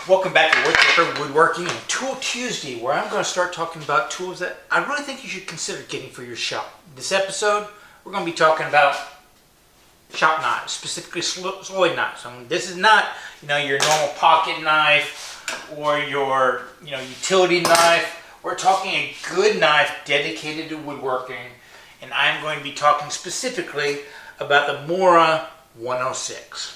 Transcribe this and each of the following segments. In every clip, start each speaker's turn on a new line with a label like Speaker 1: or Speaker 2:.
Speaker 1: Welcome back to Wortheffort Woodworking and Tool Tuesday, where I'm going to start talking about tools that I really think you should consider getting for your shop. This episode, we're going to be talking about shop knives, specifically Sloyd knives. I mean, this is not, your normal pocket knife or your, utility knife. We're talking a good knife dedicated to woodworking, and I'm going to be talking specifically about the Mora 106.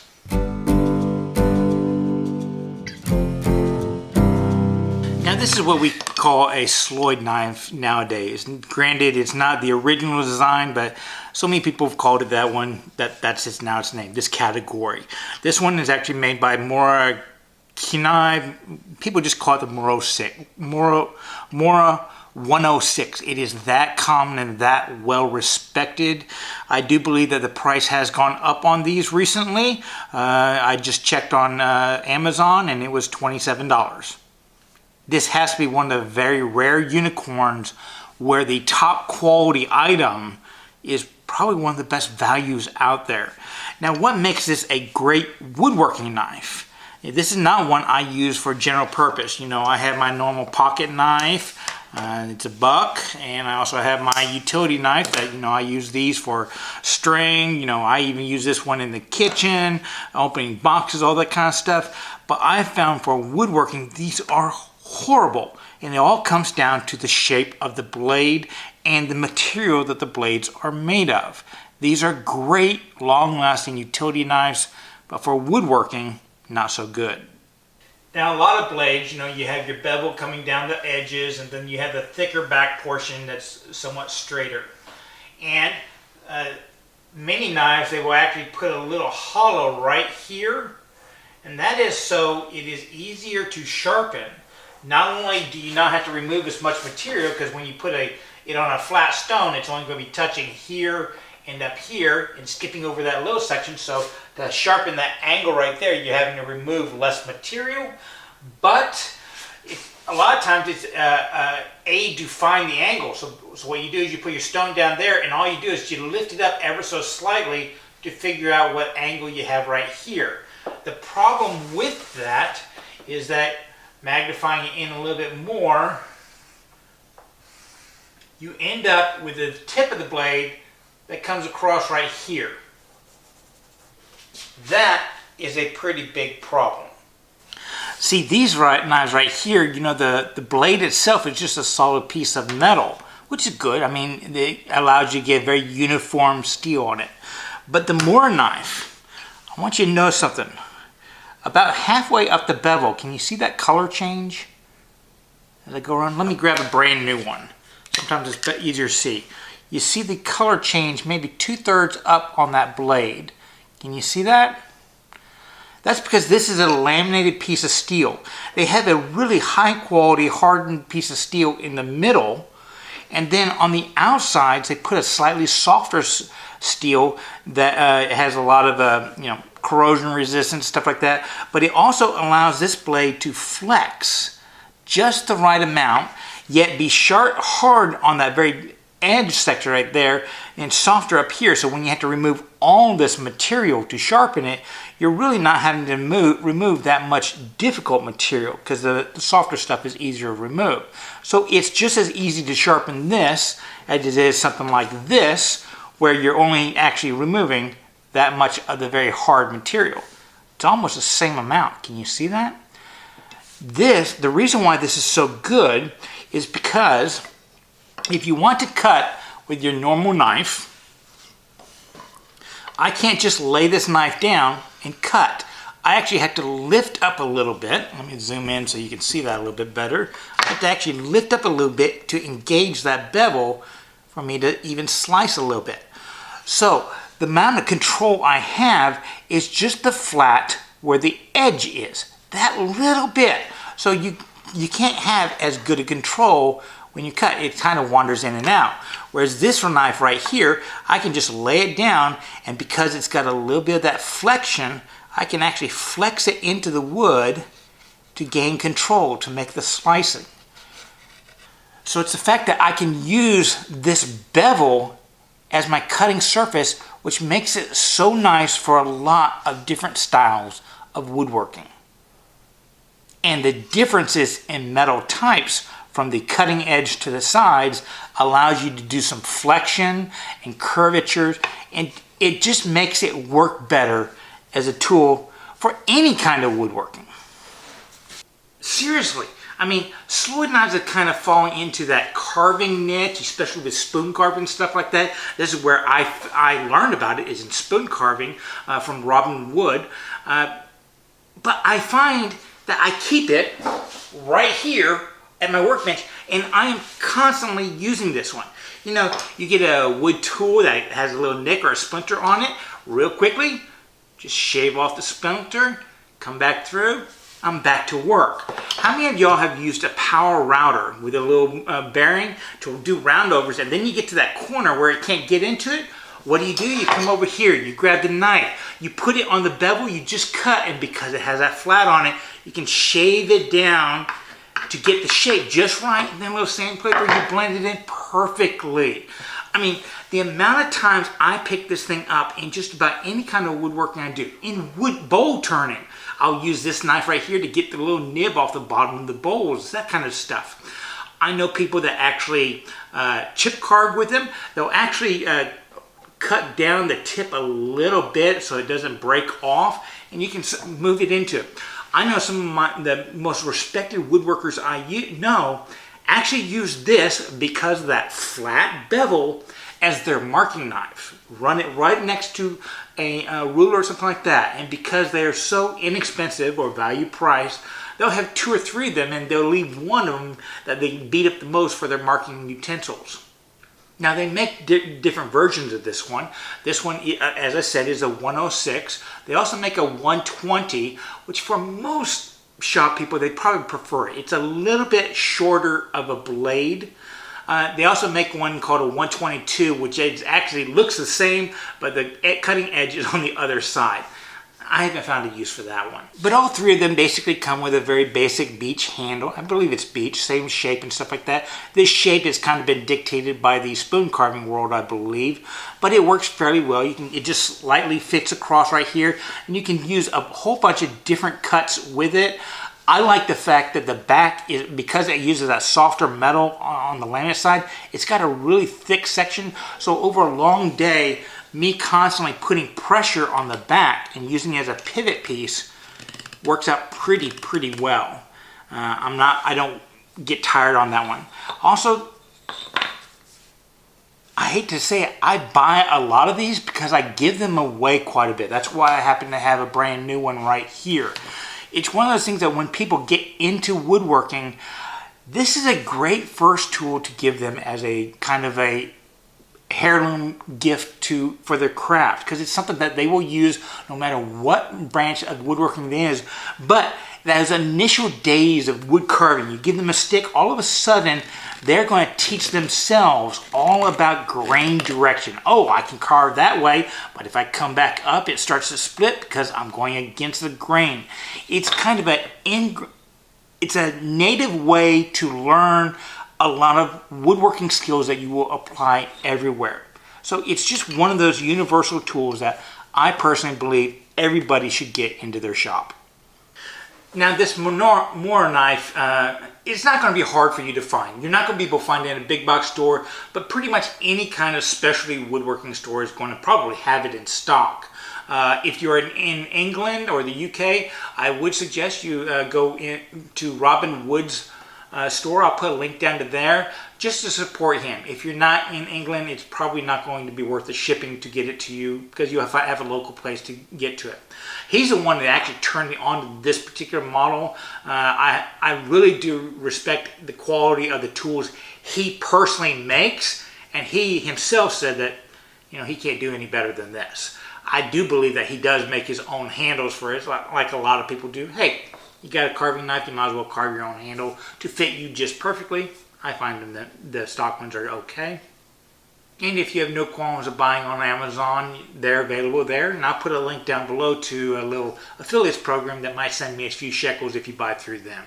Speaker 1: Now this is what we call a Sloyd knife nowadays. Granted, it's not the original design, but so many people have called it that one that's now its name, this category. This one is actually made by Mora. People just call it the Mora 106. It is that common and that well respected. I do believe that the price has gone up on these recently. I just checked on Amazon and it was $27. This has to be one of the very rare unicorns where the top quality item is probably one of the best values out there. Now, what makes this a great woodworking knife? This is not one I use for general purpose. I have my normal pocket knife. It's a buck, and I also have my utility knife that I use these for string. I even use this one in the kitchen, opening boxes, all that kind of stuff. But I found for woodworking, these are horrible, and it all comes down to the shape of the blade and the material that the blades are made of. These are great, long-lasting utility knives, but for woodworking, not so good. Now, a lot of blades, you have your bevel coming down the edges, and then you have the thicker back portion that's somewhat straighter. And many knives, they will actually put a little hollow right here, and that is so it is easier to sharpen. Not only do you not have to remove as much material, because when you put it on a flat stone, it's only going to be touching here and up here and skipping over that little section. So to sharpen that angle right there, you're having to remove less material. But a lot of times it's aid to find the angle. So what you do is you put your stone down there, and all you do is you lift it up ever so slightly to figure out what angle you have right here. The problem with that is that magnifying it in a little bit more, you end up with the tip of the blade that comes across right here. That is a pretty big problem. See, these knives right here, the blade itself is just a solid piece of metal, which is good. I mean, it allows you to get very uniform steel on it. But the Mora knife, I want you to know something. About halfway up the bevel, can you see that color change as I go around? Let me grab a brand new one. Sometimes it's easier to see. You see the color change maybe 2/3 up on that blade. Can you see that? That's because this is a laminated piece of steel. They have a really high quality hardened piece of steel in the middle, and then on the outsides they put a slightly softer steel that has a lot of corrosion resistance, stuff like that. But it also allows this blade to flex just the right amount, yet be sharp, hard on that very edge section right there, and softer up here. So when you have to remove all this material to sharpen it, you're really not having to remove that much difficult material, because the softer stuff is easier to remove. So it's just as easy to sharpen this as it is something like this, where you're only actually removing that much of the very hard material. It's almost the same amount. Can you see that? The reason why this is so good is because if you want to cut with your normal knife, I can't just lay this knife down and cut. I actually have to lift up a little bit. Let me zoom in so you can see that a little bit better. I have to actually lift up a little bit to engage that bevel for me to even slice a little bit. So the amount of control I have is just the flat where the edge is. That little bit. So you can't have as good a control when you cut. It kind of wanders in and out. Whereas this knife right here, I can just lay it down, and because it's got a little bit of that flexion, I can actually flex it into the wood to gain control, to make the slicing. So it's the fact that I can use this bevel as my cutting surface, which makes it so nice for a lot of different styles of woodworking. And the differences in metal types from the cutting edge to the sides allows you to do some flexion and curvatures, and it just makes it work better as a tool for any kind of woodworking. Seriously, I mean, Sloyd knives are kind of falling into that carving niche, especially with spoon carving, stuff like that. This is where I learned about it, is in spoon carving from Robin Wood. But I find that I keep it right here at my workbench, and I am constantly using this one. You know, you get a wood tool that has a little nick or a splinter on it, real quickly, just shave off the splinter, come back through, I'm back to work. How many of y'all have used a power router with a little bearing to do roundovers, and then you get to that corner where it can't get into it? What do? You come over here, you grab the knife, you put it on the bevel, you just cut, and because it has that flat on it, you can shave it down to get the shape just right, and then a little sandpaper, you blend it in perfectly. I mean, the amount of times I pick this thing up in just about any kind of woodworking I do, in wood bowl turning, I'll use this knife right here to get the little nib off the bottom of the bowls, that kind of stuff. I know people that actually chip carve with them. They'll actually cut down the tip a little bit so it doesn't break off, and you can move it into it. I know some of the most respected woodworkers I know actually use this because of that flat bevel as their marking knife. Run it right next to a ruler or something like that, and because they are so inexpensive or value priced, they'll have 2 or 3 of them, and they'll leave one of them that they beat up the most for their marking utensils. Now, they make different versions of this one. This one, as I said, is a 106. They also make a 120, which for most shop people, they probably prefer it. It's a little bit shorter of a blade. They also make one called a 122, which actually looks the same, but the cutting edge is on the other side. I haven't found a use for that one. But all 3 of them basically come with a very basic beech handle. I believe it's beech, same shape and stuff like that. This shape has kind of been dictated by the spoon carving world, I believe, but it works fairly well. It just slightly fits across right here, and you can use a whole bunch of different cuts with it. I like the fact that the back is, because it uses that softer metal on the laminate side, it's got a really thick section, so over a long day, me constantly putting pressure on the back and using it as a pivot piece works out pretty well. I don't get tired on that one. Also, I hate to say it, I buy a lot of these because I give them away quite a bit. That's why I happen to have a brand new one right here. It's one of those things that when people get into woodworking, this is a great first tool to give them as a kind of a heirloom gift for their craft, because it's something that they will use no matter what branch of woodworking it is. But those initial days of wood carving, you give them a stick, all of a sudden they're going to teach themselves all about grain direction. Oh, I can carve that way, but if I come back up, it starts to split because I'm going against the grain. It's kind of it's a native way to learn a lot of woodworking skills that you will apply everywhere. So it's just one of those universal tools that I personally believe everybody should get into their shop. Now, this Mora knife, it's not going to be hard for you to find. You're not going to be able to find it in a big box store, but pretty much any kind of specialty woodworking store is going to probably have it in stock. If you're in England or the UK, I would suggest you go to Robin Wood's store. I'll put a link down to there just to support him. If you're not in England, it's probably not going to be worth the shipping to get it to you because you have a local place to get to it. He's the one that actually turned me on to this particular model. I really do respect the quality of the tools he personally makes, and he himself said that he can't do any better than this. I do believe that he does make his own handles for it, like a lot of people do. Hey, you got a carving knife, you might as well carve your own handle to fit you just perfectly. I find them that the stock ones are okay. And if you have no qualms of buying on Amazon, they're available there. And I'll put a link down below to a little affiliates program that might send me a few shekels if you buy through them.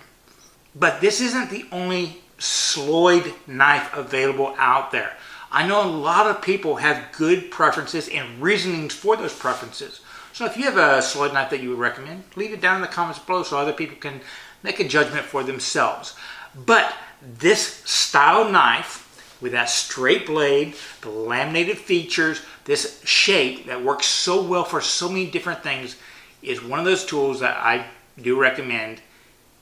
Speaker 1: But this isn't the only Sloyd knife available out there. I know a lot of people have good preferences and reasonings for those preferences. So if you have a Sloyd knife that you would recommend, leave it down in the comments below so other people can make a judgment for themselves. But this style knife with that straight blade, the laminated features, this shape that works so well for so many different things is one of those tools that I do recommend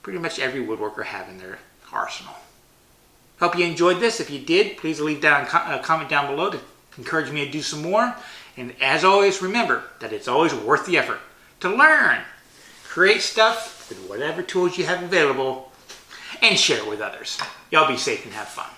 Speaker 1: pretty much every woodworker have in their arsenal. Hope you enjoyed this. If you did, please leave down a comment down below to encourage me to do some more. And as always, remember that it's always worth the effort to learn, create stuff with whatever tools you have available, and share it with others. Y'all be safe and have fun.